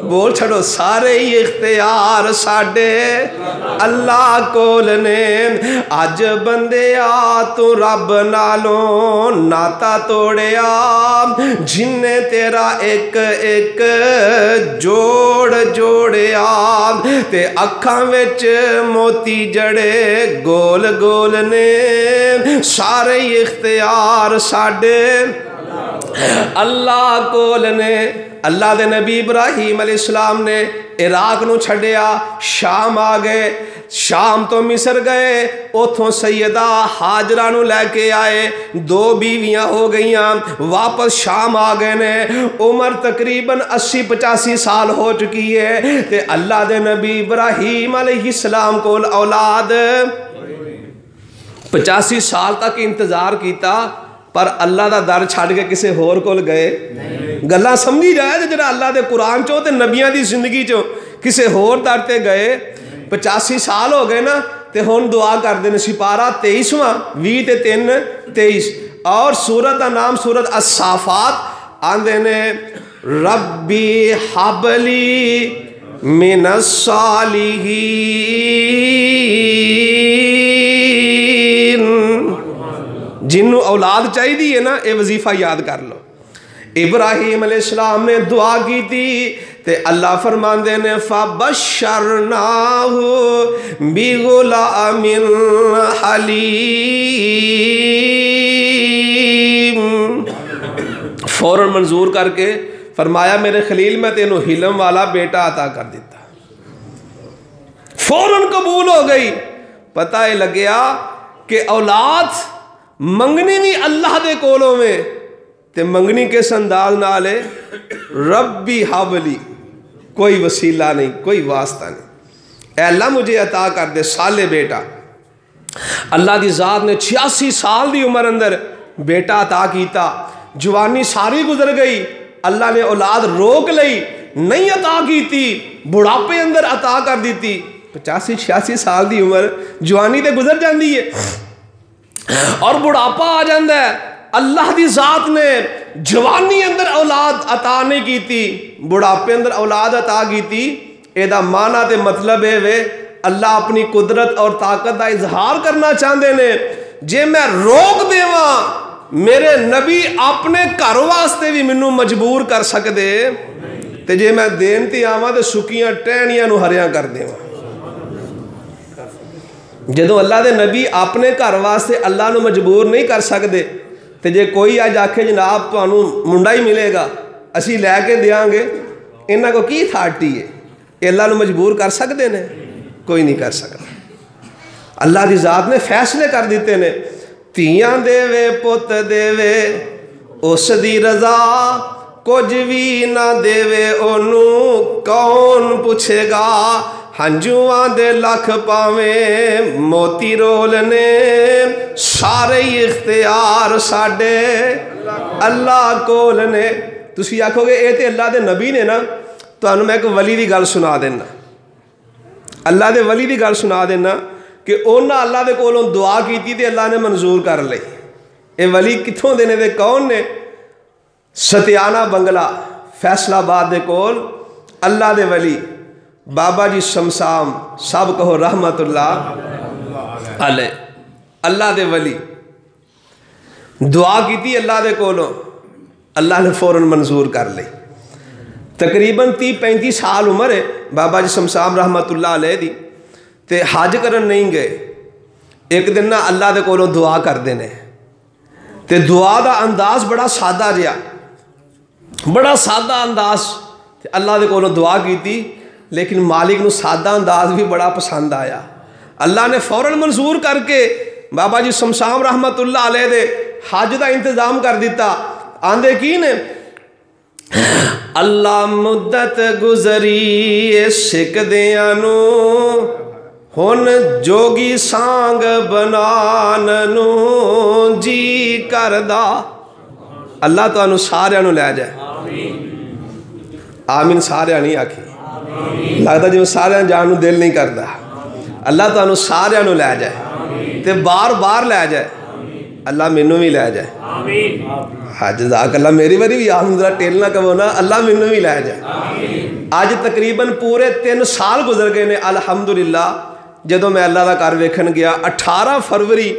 बोल छड़ो सारे इख्तियार साडे अल्लाह कोल ने। अज बंदिया तू रब नालों नाता तोड़िया, जिन्ने तेरा एक एक जोड़ जोड़िया, ते अखां विच मोती जड़े गोल गोल ने, सारे इख्तियार साडे अल्लाह कोल ने। अल्लाह दे नबी इब्राहीम अलैहिस्सलाम ने इराक नू छड्डिया, शाम आ गए, शाम तो मिस्र गए, उथों सैयदा हाजरा नू लैके आए, 2 बीवियां हो गईयां, वापस शाम आ गए ने। उम्र तकरीबन 80-85 साल हो चुकी है, ते अल्लाह दे नबी इब्राहीम अलैहिस्सलाम कोल औलाद 85 साल तक इंतजार किया, पर अल्लाह का दर छड़ के किसी होर कोल गए। गल्लां समझी जाए तो जरा अल्लाह के कुरान चो ते नबियां की जिंदगी चो किसी होर दर ते गए। 85 साल हो गए ना, ते हुण दुआ करते हैं। सिपारा 23वां 20 ते 3 23, और सूरत का नाम सूरत अस्साफात। आंदे ने रब्बी हबली मिनस सालिहीन। जिन्नू औलाद चाहिए ना, ये वजीफा याद कर लो। इब्राहीम अलैहिस्सलाम ने दुआ की थी, ते अल्लाह फरमांदे ने फबशरनाहु बिगुलामिन हलीम। फौरन मंजूर करके फरमाया मेरे खलील मैं तेनों हिलम वाला बेटा अता कर दिता। फौरन कबूल हो गई। पता है लग गया कि औलाद मंगनी भी अल्लाह दे कोलों में ते मंगनी किस अंदाज नाल है, रब्बी हावली, कोई वसीला नहीं, कोई वास्ता नहीं, अल्लाह मुझे अता कर दे साले बेटा। अल्लाह की ज़ात ने 86 साल की उम्र अंदर बेटा अता किया। जवानी सारी गुजर गई, अल्लाह ने औलाद रोक ली, नहीं अता की, बुढ़ापे अंदर अता कर दी। 85-86 साल की उम्र, जवानी तो गुजर जाती है और बुढ़ापा आ जाता है। अल्लाह की ज़ात ने जवानी अंदर औलाद अता नहीं की, बुढ़ापे अंदर औलाद अता की। एदा माना ते मतलब है वे अल्लाह अपनी कुदरत और ताकत का इजहार करना चाहते ने। जे मैं रोक देवा, मेरे नबी अपने घर वास्ते भी मैनू मजबूर कर सकते, ते जे मैं देन ते आवां तो सुक्कियां टहनियां नू हरियां कर देवां। जदों अल्लाह दे नबी अपने घर वास्ते अल्लाह नू मजबूर नहीं कर सकते, तो जे कोई अज आखे जनाब तुहानू मुंडा ही मिलेगा असी लैके देंगे, इन्हां को की अथॉरिटी है? अल्लाह नू मजबूर कर सकते ने? कोई नहीं कर सकता। अल्लाह की ज़ात ने फैसले कर दिते ने, धीआं देवे पुत देवे उस दी रजा, कुछ भी ना देवे ओनू कौन पुछेगा। हंजुआं दे लख पावे मोती रोल ने, सारे ही इख्तियार साडे अल्लाह कोल ने। तुसी आखोगे ये तो अल्लाह दे नबी ने ना, तुहानू मैं एक वली की गल सुना देना। अल्लाह दे वली की गल सुना देना कि उन्हें अल्लाह दे कोलों दुआ की ते अल्लाह ने मंजूर कर ली। ये वली कित्थों दे ने ते कौन ने? सतियाना बंगला फैसलाबाद दे कोल अल्लाह दे वली बाबा जी शमशाम, सब कहो रहमतुल्लाह अलैह। अल्लाह दे वली दुआ की अल्लाह दे कोलों, अल्लाह ने फौरन मंजूर कर ली। तकरीबन 30-35 साल उम्र है बाबा जी शमशाम रहमतुल्लाह अलैह दी, ते हज करन नहीं गए। एक दिन ना अल्लाह दे कोलों दुआ करते हैं, ते दुआ का अंदाज बड़ा सादा जिहा, बड़ा सादा अंदाज। अल्लाह दे कोलों दुआ की, लेकिन मालिक नू सादा अंदाज भी बड़ा पसंद आया। अल्लाह ने फौरन मंजूर करके बाबा जी शमशाम रहमतुल्लाह अलैह दे हज का इंतजाम कर दिता। आंदे की ने, अल्लाह मुद्दत गुजरी सिकदियां नू, हुन जोगी सांग बनान नू जी करदा। अल्लाह तुहानू सारियां नू लै जाए। आमीन सारियां नहीं आखी, लगता जिवें सारियां जान नू दिल नहीं करता। अल्लाह तुहानू सारियां नू लै जाए ते बार बार लै जाए। अल्लाह मैनू भी लै जाए। हाँ जज़ाक अल्लाह, मेरी बारी भी आप जरा टेल ना कहो ना, अल्लाह मैनू भी लै जाए। अज तकरीबन पूरे 3 साल गुजर गए ने अलहमदुलिल्लाह। जदों मैं अल्लाह का घर वेखन गया 18 फरवरी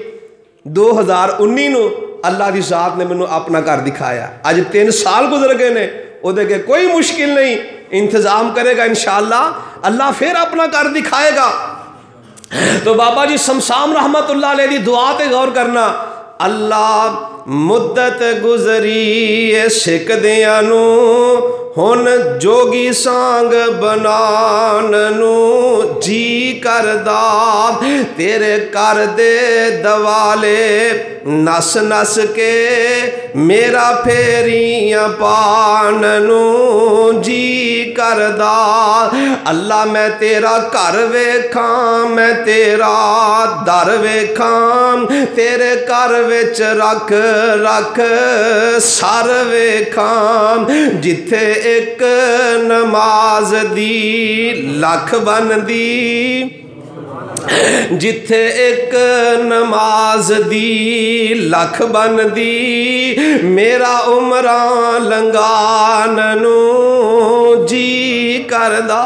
2019 नू अल्लाह की ज़ात ने मैनू अपना घर दिखाया। अज 3 साल गुजर गए ने, उहदे के कोई मुश्किल नहीं, इंतज़ाम करेगा इंशाअल्लाह, अल्लाह फिर अपना घर दिखाएगा। तो बाबा जी शमशाम रहमतुल्लाह अलैह दी दुआ ते गौर करना। अल्लाह मुद्दत गुजरी सिकदियां नू, हुन जोगी सांग बनान नू जी करदा। तेरे कर दे दवाले नस नस के, मेरा फेरियां पान नू जी करदा। अल्लाह मैं तेरा घर वेखां, मैं तेरा दर वेखां, तेरे घर विच रख रख सर वेखां। जिथे एक नमाज दी लख बनदी, जिथे एक नमाज दी लख बनदी, मेरा उमरा लंघान नू जी करदा।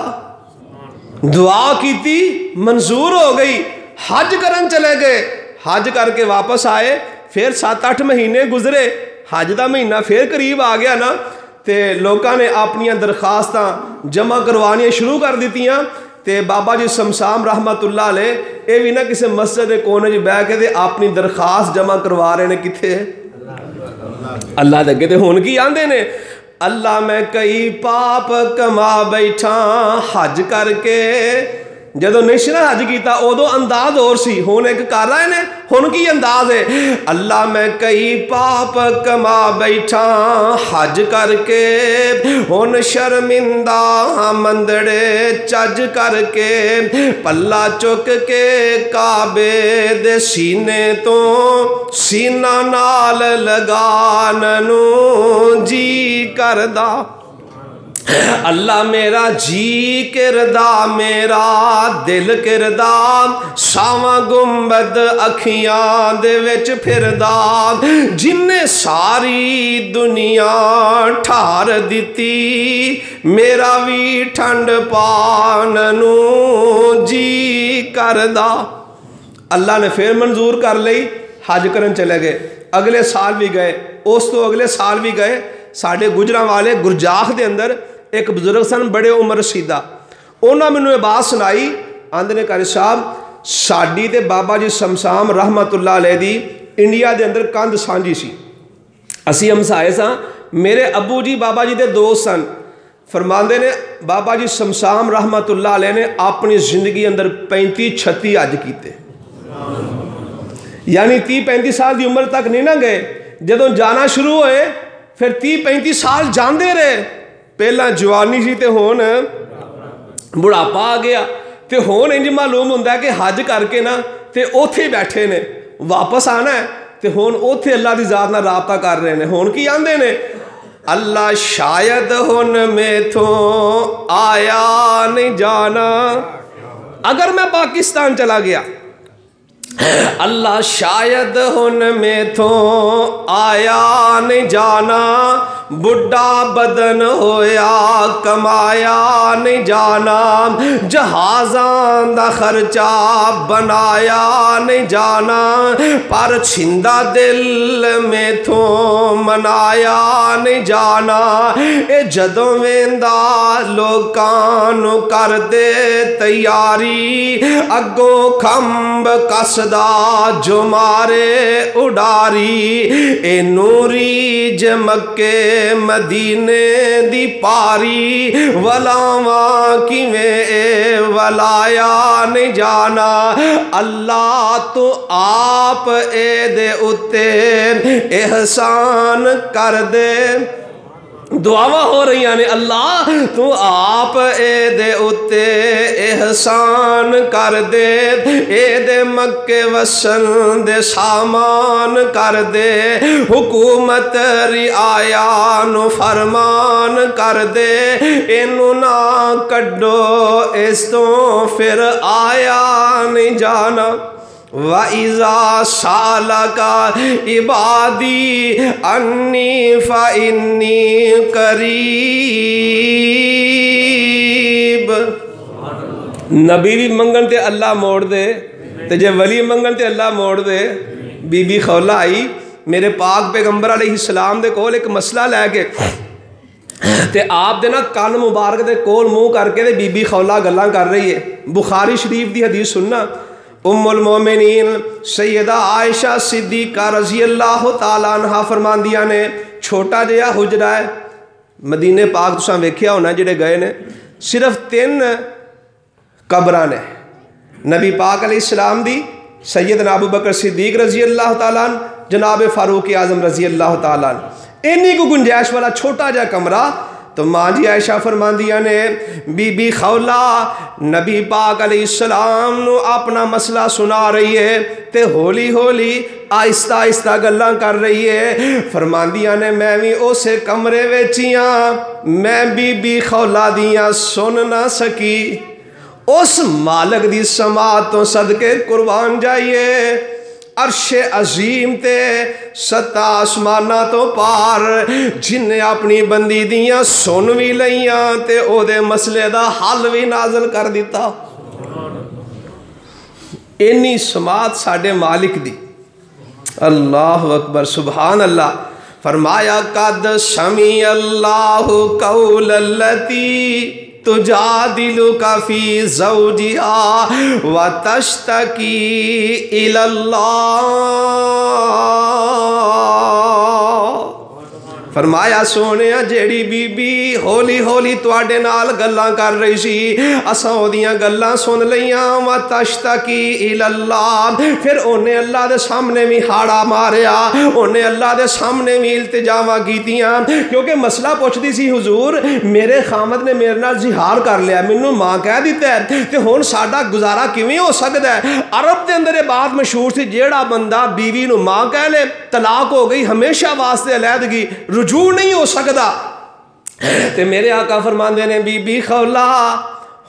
दुआ की मंजूर हो गई, हज करन चले गए। हज करके वापस आए, फिर 7-8 महीने गुजरे, हज का महीना फिर करीब आ गया ना, तो लोगों ने अपन दरखास्तां जमा करवानियां शुरू कर दित्तियां। ते बाबा जी शमशाम रहमतुल्लाह अलैह ये भी ना किसी मस्जिद के कोने च बह के अपनी दरखास्त जमा करवा रहे हैं। कित्थे? अल्लाह दे अगे। ते हुण की आंदे ने, अल्लाह मैं कई पाप कमा बैठा हज करके। जदों नहीं ना हज किया उदों अंदाज और सी, हुण एक कर रहे ने, हुण की अंदाज है? अल्लाह मैं कई पाप कमा बैठा हज करके, हुण शर्मिंदा मंदड़े चज करके। पल्ला चुक के काबे दे सीने तो सीना नाल लगान नूं जी करदा। अल्लाह मेरा जी किरदा मेरा दिल किरदा, सावा गुंबद अखियां दे विच फिरदा। जिन्ने सारी दुनिया ठार दिती, मेरा भी ठंड पान नूं जी करदा। अल्लाह ने फिर मंजूर कर ली, हज करन चले गए। अगले साल भी गए, उस तो अगले साल भी गए। साढ़े गुजरां वाले गुरजाख के अंदर एक बजुर्ग सन, बड़े उम्र रसीदा, उन्होंने मैनू ये बात सुनाई। आंदे ने कारी साहब, साडी ते बाबा जी शमशाम रहमतुल्लाह अलैह दी इंडिया के अंदर कंध सांझी सी, असी हमसाए सां। मेरे अबू जी बाबा जी के दोस्त सन। फरमांदे ने बाबा जी शमशाम रहमतुल्लाह अलैह ने अपनी जिंदगी अंदर 35-36 हज कीते, यानी 30-35 साल की उम्र तक नहीं ना गए। जदों जाना शुरू होए फिर 30-35 साल जाते रहे। पहला जवानी सी ते हुण बुढ़ापा आ गया। तो हुण इंज मालूम हुंदा कि हज करके ना ते उत्थे बैठे ने, वापस आना है तो हुण उत्थे अल्लाह की ज़ात नाल राबता कर रहे हैं। हुण की आंदे ने, अल्लाह शायद हुण मेथों आया नहीं जाना। अगर मैं पाकिस्तान चला गया, अल्लाह शायद हुण मेथों आया नहीं जाना। बुढ़ा बदन होया कमाया नहीं जाना, जहाज़ां दा खर्चा बनाया नहीं जाना। पर छिंदा दिल मेथों मनाया नहीं जाना। ए जदों वेंदा लोकां नूं कर दे तैयारी, अगों खंब कसदा जो मारे उडारी। ए नूरी ज मक्के मदीने दी पारी, वलावा किवें वलाया नहीं जाना। अल्लाह तो आप ए दे उत्ते एहसान कर दे। दुआवा हो रही ने, अल्लाह तू आप ए दे उत्ते एहसान कर दे। ए दे मक्के वसन दे सामान कर दे। हुकूमत रिआया नु फरमान कर दे। इनू ना कड्डो इस तो फिर आया नहीं जाना। वइज़ा सालका इबादी अन्नी फ़इन्नी करीब। नबी भी मंगन ते अल्लाह मोड़ दे, ते जे वली मंगन ते अल्लाह मोड़ दे। बीबी खौला आई मेरे पाक पैगंबर अलैहिस्सलाम दे कोल एक मसला लैके, ते आप दे ना कन मुबारक दे कोल मुँह करके ते बीबी खौला गल्लां कर रही है। बुखारी शरीफ दी हदीस सुनना। उम्मुल मोमिनीन सैयदा आयशा सिद्दीका रज़ी अल्लाह तआला अन्हा फरमांदियां ने, छोटा जिहा हुजरा है मदीने पाक, तुसां वेख्या होना जिहड़े गए ने, सिर्फ 3 कबरां ने नबी पाक अलैहिस्सलाम दी, सैयदना अबू बकर सिद्दीक रज़ी अल्लाह तआला, जनाब फारूक आज़म रज़ी अल्लाह तआला। इन्नी को गुंजाइश वाला छोटा जिहा कमरा। तो माँ जी आयशा फरमांदियां ने, बीबी खौला नबी पाक अलैहिस्सलाम नू अपना मसला सुना रही है, ते हौली हौली आहिस्ता आहिस्ता गल्लां कर रही है। फरमांदियां ने मैं भी उस कमरे विच ही हाँ, मैं बीबी खौला दियां सुन ना सकी। उस मालक दी समात तो सदके कुर्बान जाइए। अर्शे अजीम ते 7 आसमाना तो पार जिन्हें अपनी बंदी दियां सुन भी लईयां ते ओदे मसले दा हल भी नाजल कर दिता। इन्नी समात साडे मालिक दी। अल्लाह अकबर, सुभान अल्लाह। फरमाया कद समी अल्लाहु कौलल्लती तुजादिलुका फी ज़ौजिहा व तश्तकी इलल्लाह। फरमाया सोने जेड़ी बीबी हौली हौली तुहाडे नाल गल्लां कर रही सी, असां ओदियां गल्लां सुन लईयां। व तश्तकी इलल्लाह, फिर उन्हें अल्लाह दे सामने भी हाड़ा मारिया, उन्हें अल्लाह दे सामने भी इल्तिजामां कीतियां, क्योंकि मसला पुछदी सी हुजूर मेरे खामद ने मेरे नाल जिहार कर लिया, मैनू मां कह दिता है, ते हुण साडा गुजारा किवें हो सकदा है। अरब दे अंदर ये बात मशहूर सी, जेड़ा बंदा बीवी नू मां कह ले तलाक हो गई, हमेशा वास्ते अलहदगी, रुजू नहीं हो सकता। ते मेरे आका फरमांदे ने बीबी खौला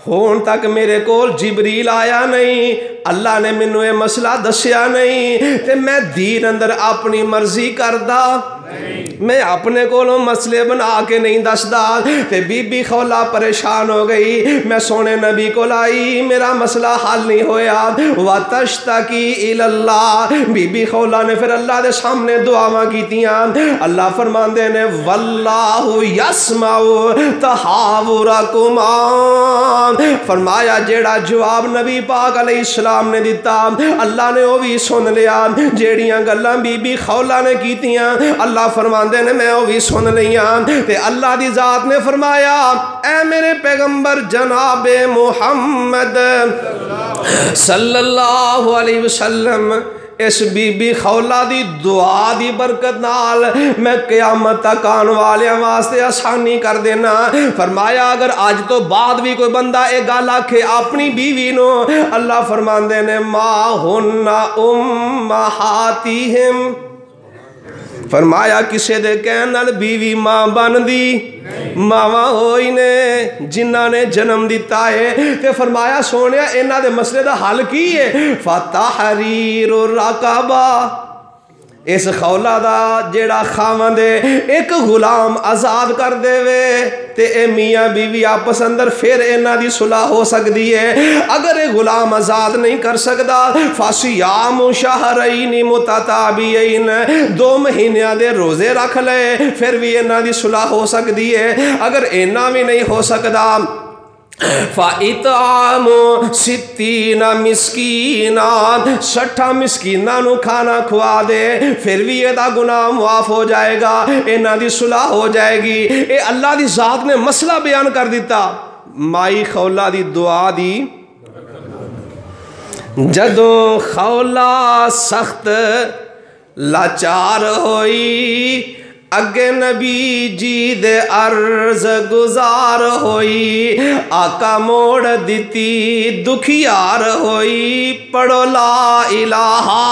हुण तक मेरे कोल जिबरील आया नहीं, अल्लाह ने मैनू ये मसला दसिया नहीं, ते मैं दीन अंदर अपनी मर्जी करदा, मैं अपने कोलों मसले बना के नहीं दसदा। ते बीबी खौला परेशान हो गई, मैं सोने नबी को लाई, मेरा मसला हल नहीं होया। व तश्तकी इलल्लाह, बीबी खौला ने फिर अल्लाह दे सामने दुआवां कीतियां। अल्लाह फरमांदे ने वल्लाहु यस्माउ तहावुरकुमा, फरमाया जेड़ा जवाब नबी पाक अलैहिस्सलाम ने दिता अल्लाह ने वो भी सुन लिया, जेड़ियां गल्लां बीबी खौला ने कीतियां अल्लाह फरमांदे ने मैं वो भी सुन लिया। ते अल्लाह दी जात ने फरमाया ऐ मेरे पैगंबर जनाबे मुहम्मद सल्लल्लाहु अलैहि वसल्लम, इस बीबी खौला दी दुआ दी बरकत नाल मैं क़यामत तक आने वाले वास्ते आसानी कर देना। फरमाया अगर आज तो बाद भी कोई बंदा एक गल आखे अपनी बीवी नो, अल्लाह फरमांदे ने मा हुन्ना उम्महातिहिम, फरमाया किसी दे कहण नाल बीवी मां बनदी, मावा होई ने जिन्हां ने जन्म दिता है। ते फरमाया सोनिया इन्हां दे मसले दा हल की है, फतहरीरु रकाबा, इस खौला दा जेड़ा खावंद एक गुलाम आज़ाद कर देवे ते ए मियाँ बीवी आपस अंदर फिर इन्हां दी सुलह हो सकती है। अगर ये गुलाम आज़ाद नहीं कर सकता फसियामु शहरैनि मुतताबियैन, 2 महीनों दे रोज़े रख ले फिर भी इन्हां दी सुलह हो सकती है। अगर इन्ना भी नहीं हो सकता फ़इतामु सित्तीना मिस्कीना, 60 मिस्कीना नू खाना खुआ दे फिर भी एदा गुनाह माफ हो जाएगा, इन्हां दी सुलह हो जाएगी। ये अल्लाह दी जात ने मसला बयान कर दिता। माई खौला दी दुआ दी जदों खौला सख्त लाचार होई, अगे नबी जी दे अर्ज गुजार होई, आका मोड़ दिती दुखियार होई, पढ़ो ला इलाहा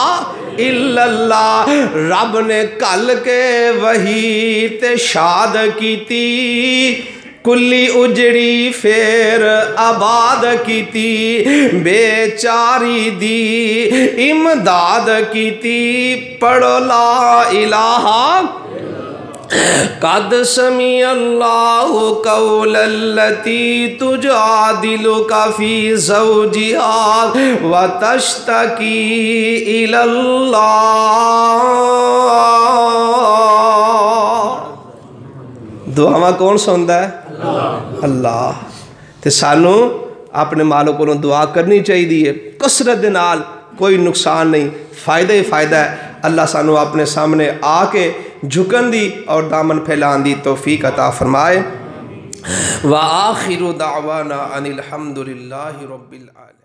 इल्लल्लाह, रब ने कल के वही ते शाद कीती, कुल्ली उजड़ी फिर आबाद कीती, बेचारी दी इमदाद कीती, पढ़ो ला इलाहा कद समी अल्लाहु कौलल्लती तुजादिलुका फी ज़ौजिहा व तश्तकी इलल्लाह। दुआवां कौन सुनता है? अल्लाह। ते सानू अपने मालिक को दुआ करनी चाहिए कसरत दे नाल, कोई नुकसान नहीं, फ़ायदा ही फ़ायदा है। अल्लाह सानू अपने सामने आके झुकन दी और दामन फैलान दी तौफीक अता फरमाए। व आखिरु दावाना अनिल हम्दुलिल्लाहि रब्बिल आलमीन।